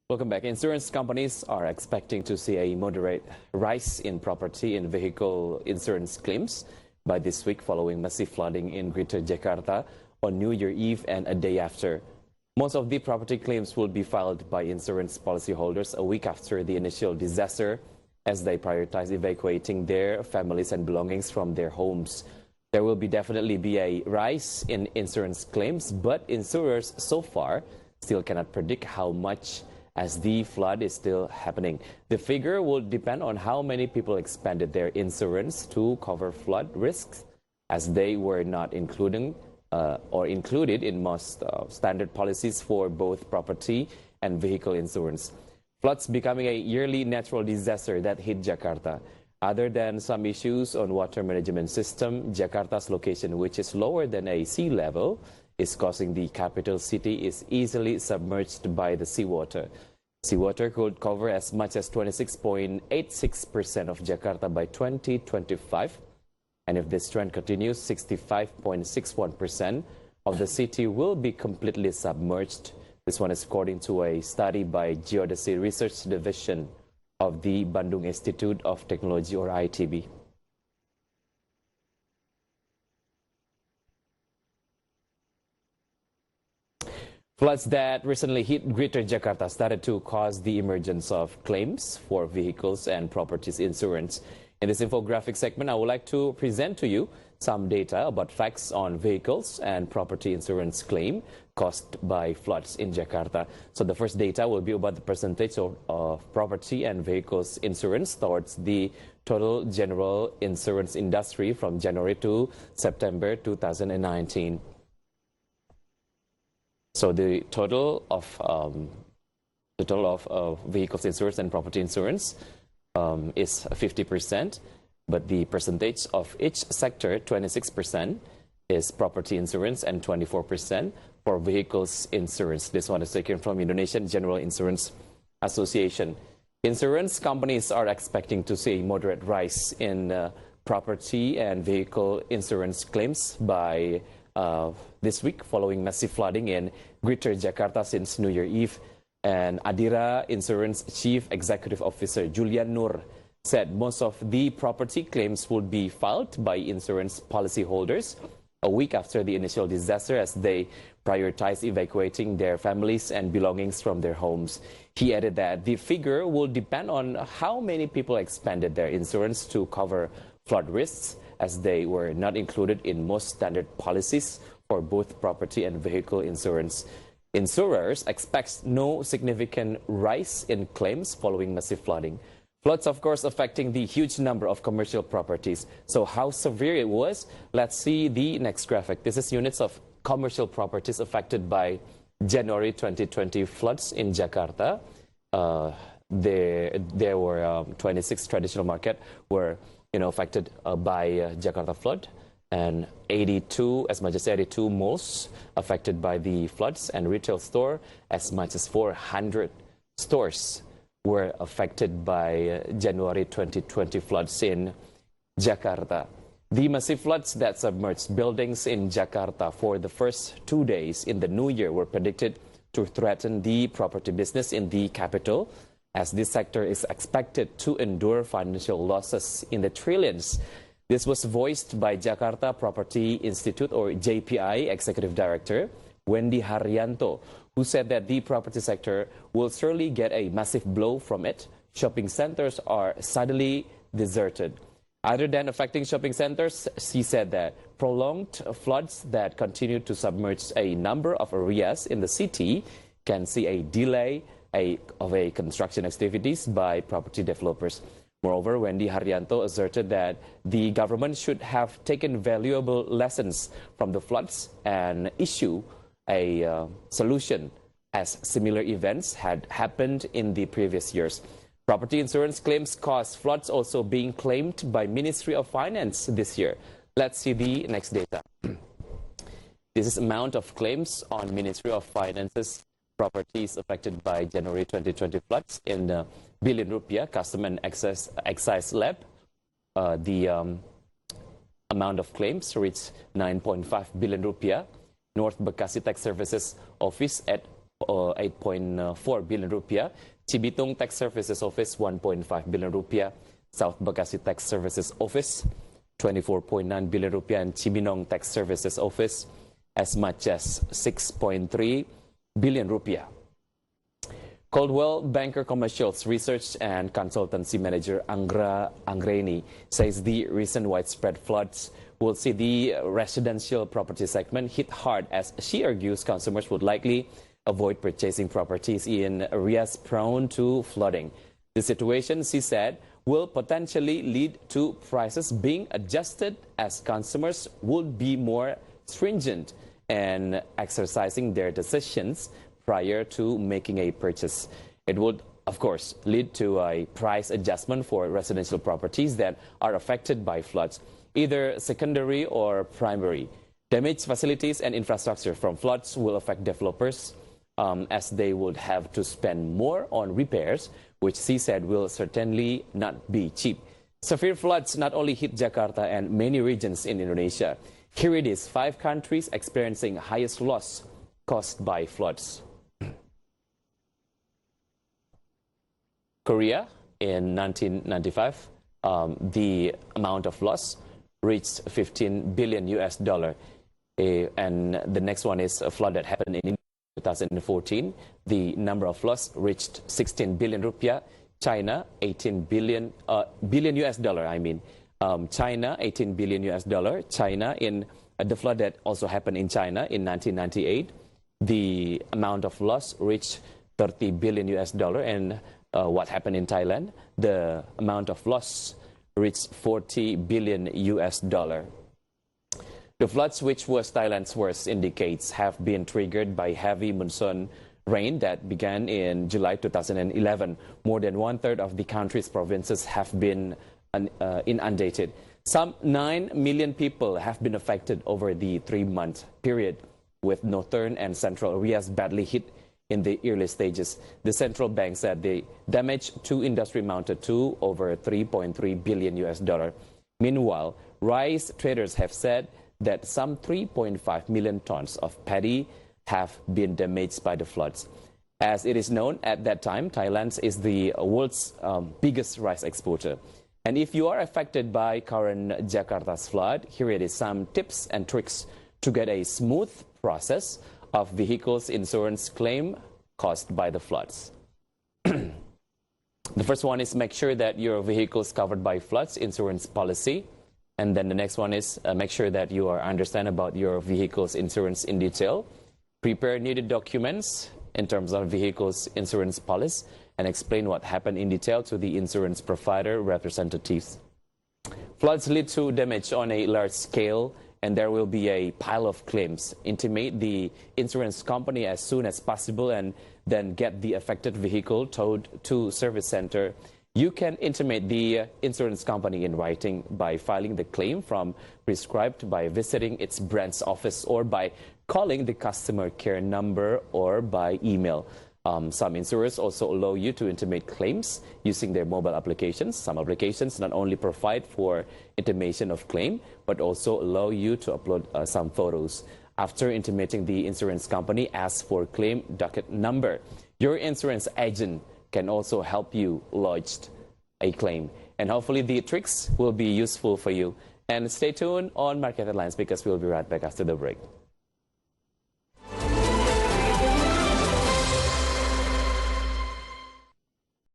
Welcome back. Insurance companies are expecting to see a moderate rise in property and vehicle insurance claims by this week following massive flooding in Greater Jakarta on New Year Eve and a day after. Most of the property claims will be filed by insurance policyholders a week after the initial disaster as they prioritize evacuating their families and belongings from their homes. There will definitely be a rise in insurance claims, but insurers so far still cannot predict how much as the flood is still happening. The figure will depend on how many people expanded their insurance to cover flood risks, as they were not included in most standard policies for both property and vehicle insurance. Floods becoming a yearly natural disaster that hit Jakarta. Other than some issues on water management system, Jakarta's location, which is lower than a sea level, is causing the capital city is easily submerged by the seawater. Seawater could cover as much as 26.86% of Jakarta by 2025. And if this trend continues, 65.61% of the city will be completely submerged. This one is according to a study by Geodesy Research Division of the Bandung Institute of Technology, or ITB. Floods that recently hit Greater Jakarta started to cause the emergence of claims for vehicles and properties insurance. In this infographic segment, I would like to present to you some data about facts on vehicles and property insurance claim caused by floods in Jakarta. So the first data will be about the percentage of property and vehicles insurance towards the total general insurance industry from January to September 2019. So the total of vehicles insurance and property insurance is 50%, but the percentage of each sector, 26%, is property insurance and 24% for vehicles insurance. This one is taken from Indonesian General Insurance Association. Insurance companies are expecting to see a moderate rise in property and vehicle insurance claims by this week following massive flooding in Greater Jakarta since New Year Eve. And Adira Insurance Chief Executive Officer Julian Nur said most of the property claims would be filed by insurance policyholders a week after the initial disaster as they prioritize evacuating their families and belongings from their homes. He added that the figure will depend on how many people expanded their insurance to cover flood risks, as they were not included in most standard policies for both property and vehicle insurance. Insurers expect no significant rise in claims following massive flooding. Floods, of course, affecting the huge number of commercial properties. So how severe it was? Let's see the next graphic. This is units of commercial properties affected by January 2020 floods in Jakarta. There were 26 traditional market were affected by Jakarta flood, and as much as 82 malls affected by the floods, and retail store as much as 400 stores were affected by January 2020 floods in Jakarta. The massive floods that submerged buildings in Jakarta for the first 2 days in the new year were predicted to threaten the property business in the capital, as this sector is expected to endure financial losses in the trillions. This was voiced by Jakarta Property Institute, or JPI, Executive Director Wendy Haryanto, who said that the property sector will surely get a massive blow from it. Shopping centers are suddenly deserted. Other than affecting shopping centers, she said that prolonged floods that continue to submerge a number of areas in the city can see a delay of construction activities by property developers. Moreover, Wendy Haryanto asserted that the government should have taken valuable lessons from the floods and issue a solution, as similar events had happened in the previous years. Property insurance claims caused floods also being claimed by Ministry of Finance this year. Let's see the next data. This is amount of claims on Ministry of Finance's properties affected by January 2020 floods in billion rupiah, custom and excise lab. The amount of claims reached 9.5 billion rupiah. North Bekasi Tax Services Office at 8.4 billion rupiah. Cibitung Tax Services Office 1.5 billion rupiah. South Bekasi Tax Services Office 24.9 billion rupiah, and Cibinong Tax Services Office as much as 6.3 billion rupiah. Coldwell Banker Commercials Research and Consultancy Manager Anggra Anggreni says the recent widespread floods will see the residential property segment hit hard, as she argues consumers would likely avoid purchasing properties in areas prone to flooding. The situation, she said, will potentially lead to prices being adjusted, as consumers would be more stringent and exercising their decisions prior to making a purchase. It would, of course, lead to a price adjustment for residential properties that are affected by floods, either secondary or primary. Damaged facilities and infrastructure from floods will affect developers, as they would have to spend more on repairs, which she said will certainly not be cheap. Severe floods not only hit Jakarta and many regions in Indonesia. Here it is, 5 countries experiencing highest loss caused by floods. Korea, in 1995, the amount of loss reached 15 billion US dollar. And the next one is a flood that happened in 2014. The number of loss reached 16 billion rupiah. China, 18 billion US dollar, I mean. China, 18 billion US dollar. China, in the flood that also happened in China in 1998, the amount of loss reached 30 billion US dollar. And what happened in Thailand, the amount of loss reached 40 billion US dollar. The floods, which was Thailand's worst in decades, have been triggered by heavy monsoon rain that began in July 2011. More than 1/3 of the country's provinces have been inundated. Some 9 million people have been affected over the 3-month period, with northern and central areas badly hit in the early stages. The central bank said the damage to industry amounted to over 3.3 billion US dollar. Meanwhile, rice traders have said that some 3.5 million tons of paddy have been damaged by the floods. As it is known, at that time, Thailand is the world's biggest rice exporter. And if you are affected by current Jakarta's flood, here it is, some tips and tricks to get a smooth process of vehicles insurance claim caused by the floods. The first one is make sure that your vehicle is covered by floods insurance policy. And then the next one is make sure that you understand about your vehicle's insurance in detail. Prepare needed documents in terms of vehicle's insurance policy and explain what happened in detail to the insurance provider representatives. Floods lead to damage on a large scale, and there will be a pile of claims. Intimate the insurance company as soon as possible and then get the affected vehicle towed to service center. You can intimate the insurance company in writing by filing the claim from prescribed by visiting its branch office or by calling the customer care number or by email. Some insurers also allow you to intimate claims using their mobile applications. Some applications not only provide for intimation of claim, but also allow you to upload some photos. After intimating the insurance company, ask for claim docket number. Your insurance agent can also help you lodge a claim. And hopefully the tricks will be useful for you. And stay tuned on Market Headlines because we'll be right back after the break.